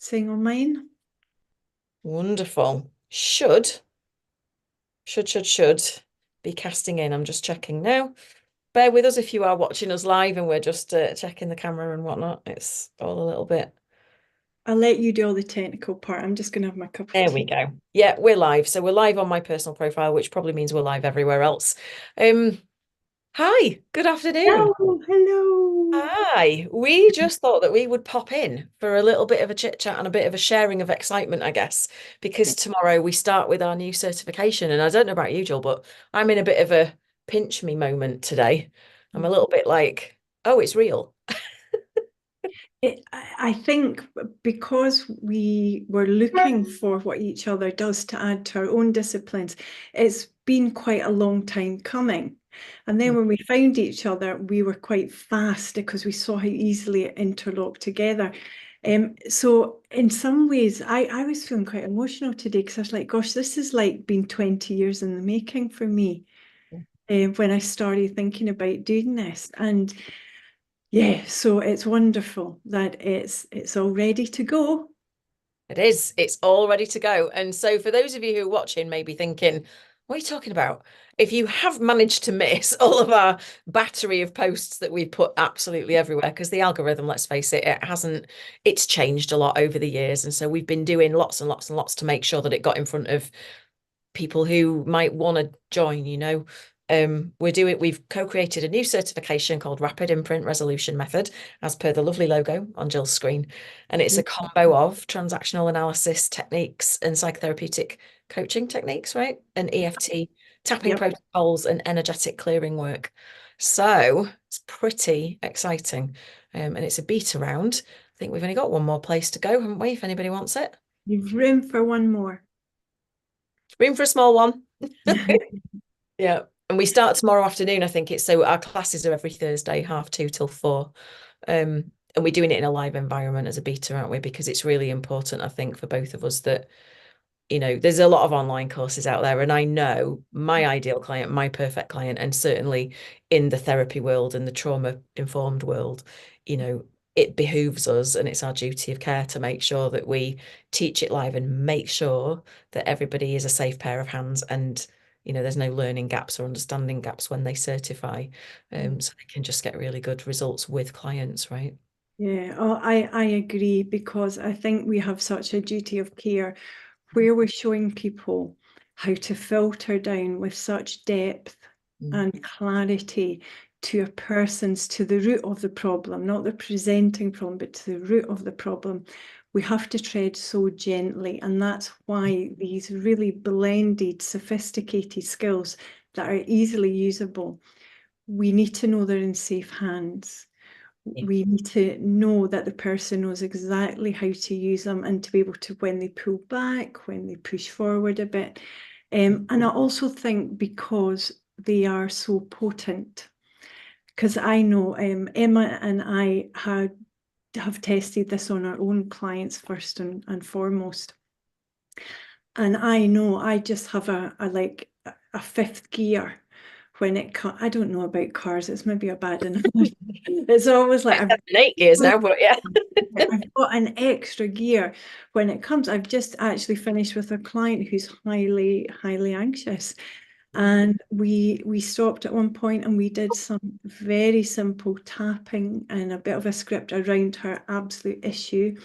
Seeing on mine. Wonderful. Should be casting in. I'm just checking now. Bear with us if you are watching us live and we're just checking the camera and whatnot. It's all a little bit. I'll let you do all the technical part. I'm just going to have my cup of There we tea. go. Yeah, we're live. So we're live on my personal profile, which probably means we're live everywhere else. Um, Hi, good afternoon. Hello, hello. Hi. We just thought that we would pop in for a little bit of a chit chat and a bit of a sharing of excitement, I guess, because tomorrow we start with our new certification. And I don't know about you, Jill, but I'm in a bit of a pinch me moment today. I'm a little bit like, oh, it's real. I think because we were looking for what each other does to add to our own disciplines, it's been quite a long time coming. And then when we found each other, we were quite fast because we saw how easily it interlocked together. So in some ways, I was feeling quite emotional today because I was like, gosh, this has like been 20 years in the making for me when I started thinking about doing this. And yeah, so it's wonderful that it's all ready to go. It is. It's all ready to go. And so, for those of you who are watching, maybe thinking, what are you talking about? If you have managed to miss all of our battery of posts that we put absolutely everywhere, because the algorithm, let's face it, it's changed a lot over the years. And so, we've been doing lots and lots and lots to make sure that it got in front of people who might want to join, we've co-created a new certification called Rapid Imprint Resolution Method, as per the lovely logo on Jill's screen. And it's a combo of transactional analysis techniques and psychotherapeutic coaching techniques, right? And EFT tapping Yep. protocols and energetic clearing work. So it's pretty exciting. And it's a beta round. I think we've only got one more place to go, haven't we? If anybody wants it. You've room for one more. Room for a small one. Yeah. And we start tomorrow afternoon, I think it's so our classes are every Thursday, 2:30 till 4. And we're doing it in a live environment as a beta, aren't we? Because it's really important, I think, for both of us that, there's a lot of online courses out there. And I know my ideal client, my perfect client, and certainly in the therapy world and the trauma-informed world, it behooves us and it's our duty of care to make sure that we teach it live and make sure that everybody is a safe pair of hands and there's no learning gaps or understanding gaps when they certify, so they can just get really good results with clients, right? Yeah, oh, I agree because I think we have such a duty of care where we're showing people how to filter down with such depth Mm. and clarity to a person's to the root of the problem, not the presenting problem, but to the root of the problem. We have to tread so gently, and that's why these really blended, sophisticated skills that are easily usable, we need to know they're in safe hands. Yeah. We need to know that the person knows exactly how to use them and to be able to, when they pull back, when they push forward a bit. And I also think because they are so potent, because I know Emma and I have tested this on our own clients first and foremost. And I know I just have a like a fifth gear when it comes. I don't know about cars, it's maybe a bad analogy. It's always like Like 7, 8 years now, but yeah. I've got an extra gear when it comes. I've just actually finished with a client who's highly, highly anxious. And we stopped at one point and we did some very simple tapping and a bit of a script around her absolute issue,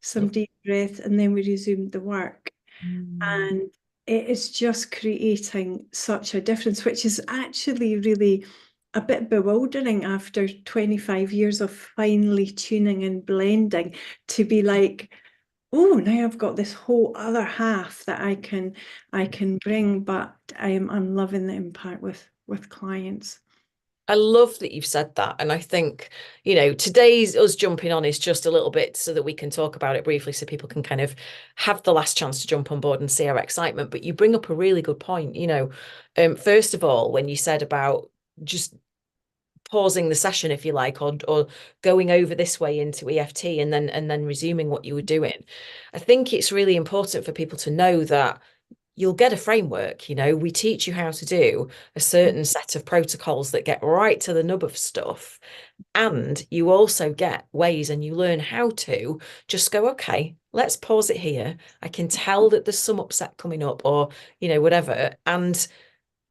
some Lovely. deep breath, and then we resumed the work. Mm. And it is just creating such a difference, which is actually really a bit bewildering after 25 years of finely tuning and blending to be like, oh, now I've got this whole other half that I can bring, but I'm loving the impact with clients. I love that you've said that. And I think, today's us jumping on is just a little bit so that we can talk about it briefly so people can kind of have the last chance to jump on board and see our excitement. But you bring up a really good point, first of all, when you said about just pausing the session, if you like, or going over this way into EFT and then resuming what you were doing. I think it's really important for people to know that you'll get a framework, we teach you how to do a certain set of protocols that get right to the nub of stuff. And you also get ways and you learn how to just go, okay, let's pause it here. I can tell that there's some upset coming up or, whatever, and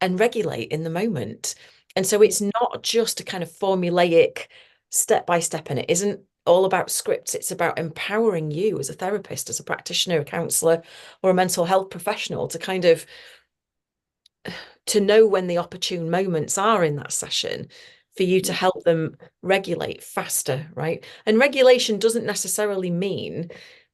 regulate in the moment. And so it's not just a kind of formulaic step by step, and it isn't all about scripts. It's about empowering you as a therapist, as a practitioner, a counselor, or a mental health professional to know when the opportune moments are in that session for you to help them regulate faster, right? And regulation doesn't necessarily mean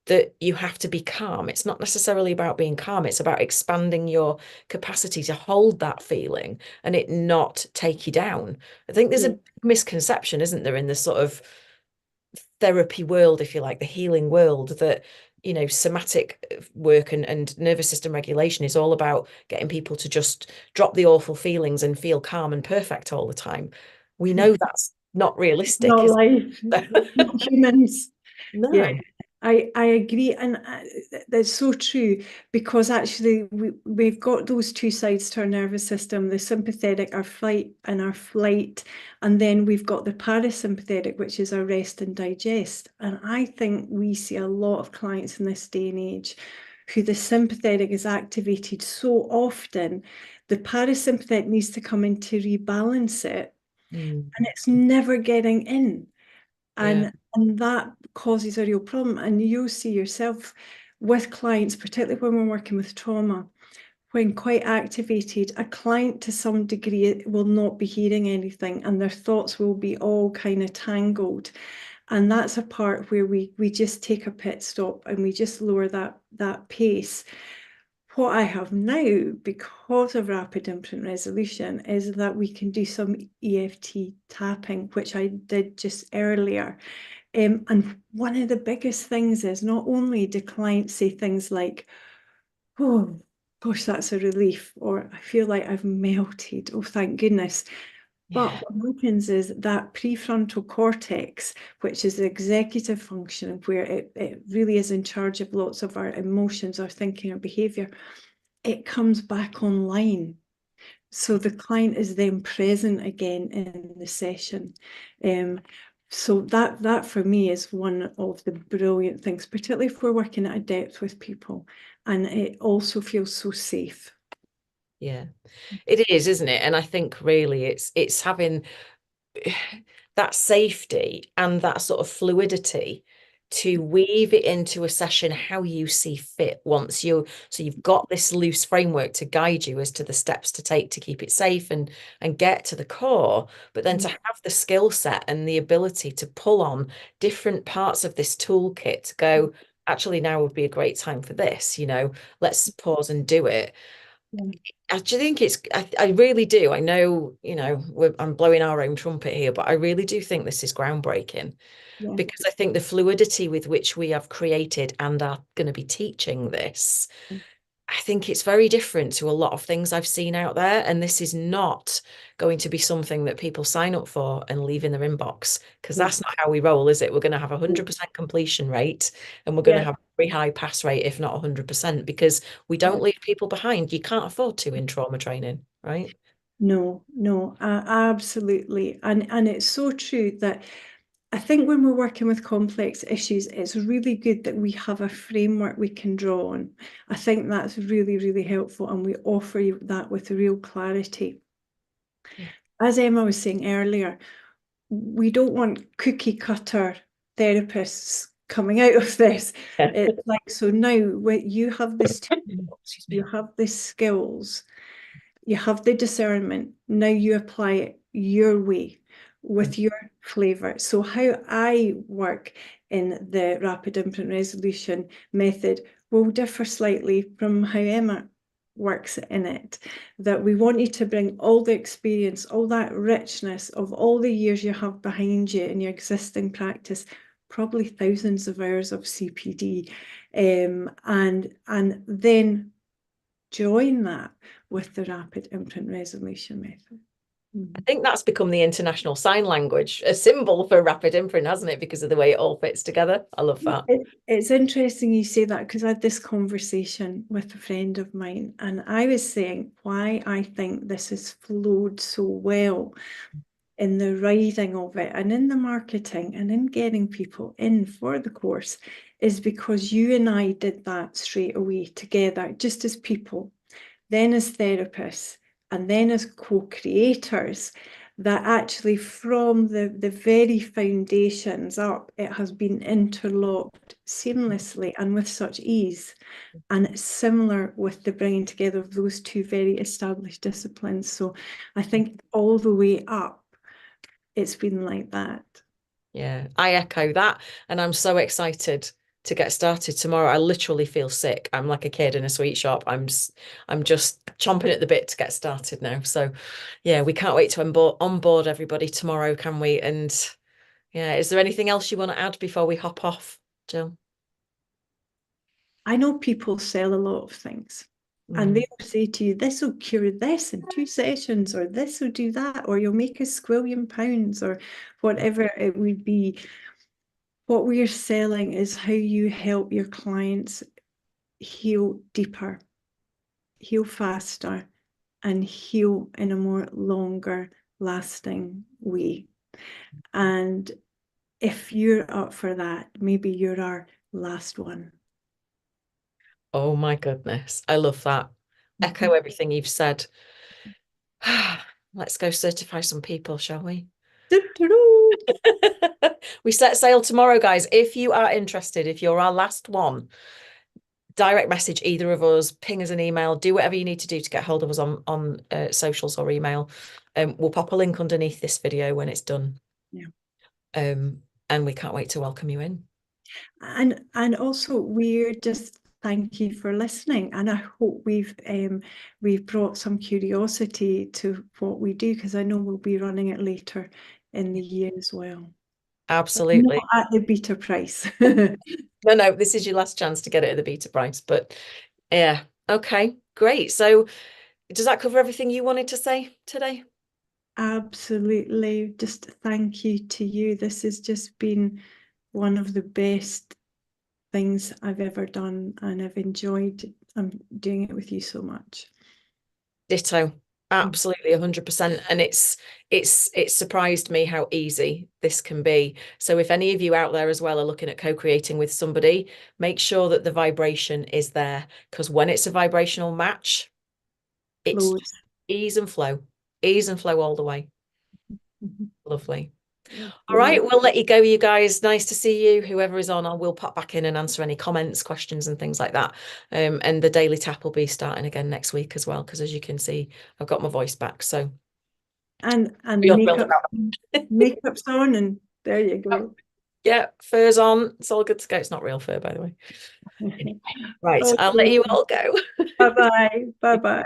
that you have to be calm. It's not necessarily about being calm. It's about expanding your capacity to hold that feeling and it not take you down. I think there's Yeah. a misconception, isn't there, in the sort of therapy world, if you like, the healing world, that somatic work and nervous system regulation is all about getting people to just drop the awful feelings and feel calm and perfect all the time. We know that's not realistic, Not is life, it? not humans. Yeah, No. I agree, and that's so true because actually we've got those two sides to our nervous system: the sympathetic, our fight and our flight, and then we've got the parasympathetic, which is our rest and digest. And I think we see a lot of clients in this day and age who the sympathetic is activated so often, the parasympathetic needs to come in to rebalance it, Mm, and it's never getting in. yeah. And that causes a real problem. And you'll see yourself with clients, particularly when we're working with trauma, when quite activated, a client to some degree will not be hearing anything and their thoughts will be all kind of tangled. And that's a part where we just take a pit stop and we just lower that pace. What I have now, because of rapid imprint resolution, is that we can do some EFT tapping, which I did just earlier. And one of the biggest things is not only do clients say things like, oh, gosh, that's a relief, or I feel like I've melted, oh, thank goodness. But Yeah. what happens is that prefrontal cortex, which is the executive function, where it really is in charge of lots of our emotions, our thinking, our behavior, it comes back online. So the client is then present again in the session. So that for me is one of the brilliant things, particularly if we're working at a depth with people, and it also feels so safe. Yeah. It is, isn't it? And I think really it's having that safety and that sort of fluidity to weave it into a session how you see fit so you've got this loose framework to guide you as to the steps to take to keep it safe and get to the core, but then to have the skill set and the ability to pull on different parts of this toolkit to go, actually now would be a great time for this, let's pause and do it. Yeah, I do think I really do. I know, I'm blowing our own trumpet here, but I really do think this is groundbreaking yeah, because I think the fluidity with which we have created and are going to be teaching this, I think it's very different to a lot of things I've seen out there. And this is not going to be something that people sign up for and leave in their inbox because yeah, that's not how we roll, is it? We're going to have a 100% completion rate and we're going to yeah, have a very high pass rate, if not 100%, because we yeah. don't leave people behind. You can't afford to in trauma training, right? No, no, absolutely. And it's so true that I think when we're working with complex issues, it's really good that we have a framework we can draw on. I think that's really, really helpful, and we offer you that with real clarity. Yeah. As Emma was saying earlier, we don't want cookie cutter therapists coming out of this. Yeah. It's like, so now you have this, Excuse you me. have the skills, you have the discernment. Now you apply it your way Mm. with your flavor. So how I work in the rapid imprint resolution method will differ slightly from how Emma works in it. That we want you to bring all the experience, all that richness of all the years you have behind you in your existing practice, probably thousands of hours of CPD, and then join that with the rapid imprint resolution method. I Mhm. think that's become the international sign language, a symbol for rapid imprint, hasn't it? Because of the way it all fits together. I love that. It's interesting you say that because I had this conversation with a friend of mine, and I was saying why I think this has flowed so well in the writing of it and in the marketing and in getting people in for the course is because you and I did that straight away together, just as people, then as therapists, and then as co-creators, that actually from the very foundations up, it has been interlocked seamlessly and with such ease. And it's similar with the bringing together of those two very established disciplines. So I think all the way up, it's been like that. Yeah, I echo that. And I'm so excited to get started tomorrow. I literally feel sick. I'm like a kid in a sweet shop. I'm just chomping at the bit to get started now. So yeah, we can't wait to onboard everybody tomorrow, can we? And yeah, is there anything else you want to add before we hop off, Jill? I know people sell a lot of things. And Mm, they'll say to you, this will cure this in 2 sessions, or this will do that, or you'll make £1 squillion, or whatever it would be. What we're selling is how you help your clients heal deeper, heal faster, and heal in a more longer lasting way. And if you're up for that, maybe you're our last one. oh my goodness. I love that. Echo Mhm. everything you've said. Let's go certify some people, shall we? Doo-doo-doo. We set sail tomorrow, guys. If you are interested, if you're our last one, direct message either of us, ping us an email, do whatever you need to do to get hold of us on socials or email. We'll pop a link underneath this video when it's done. Yeah. And we can't wait to welcome you in. And also we're just thank you for listening. And I hope we've brought some curiosity to what we do, because I know we'll be running it later in the year as well. But not Absolutely. at the beta price. No, no, this is your last chance to get it at the beta price. But yeah, okay, great. So does that cover everything you wanted to say today? Absolutely. Just thank you to you. This has just been one of the best things I've ever done, and I've enjoyed doing it with you so much. Ditto. Absolutely 100%. And it's surprised me how easy this can be. So if any of you out there as well are looking at co-creating with somebody, make sure that the vibration is there. Because when it's a vibrational match, it's Flows. just ease and flow all the way. Mhm. Lovely. All right, Brilliant. we'll let you go, you guys. Nice to see you. Whoever is on, I will pop back in and answer any comments, questions, and things like that. And the daily tap will be starting again next week as well, because as you can see, I've got my voice back. So And the real thrilled about makeup's on, and there you that. go. Yeah, fur's on. It's all good to go. It's not real fur, by the way. Anyway, right, I'll let Okay. you all go. Bye bye. Bye bye.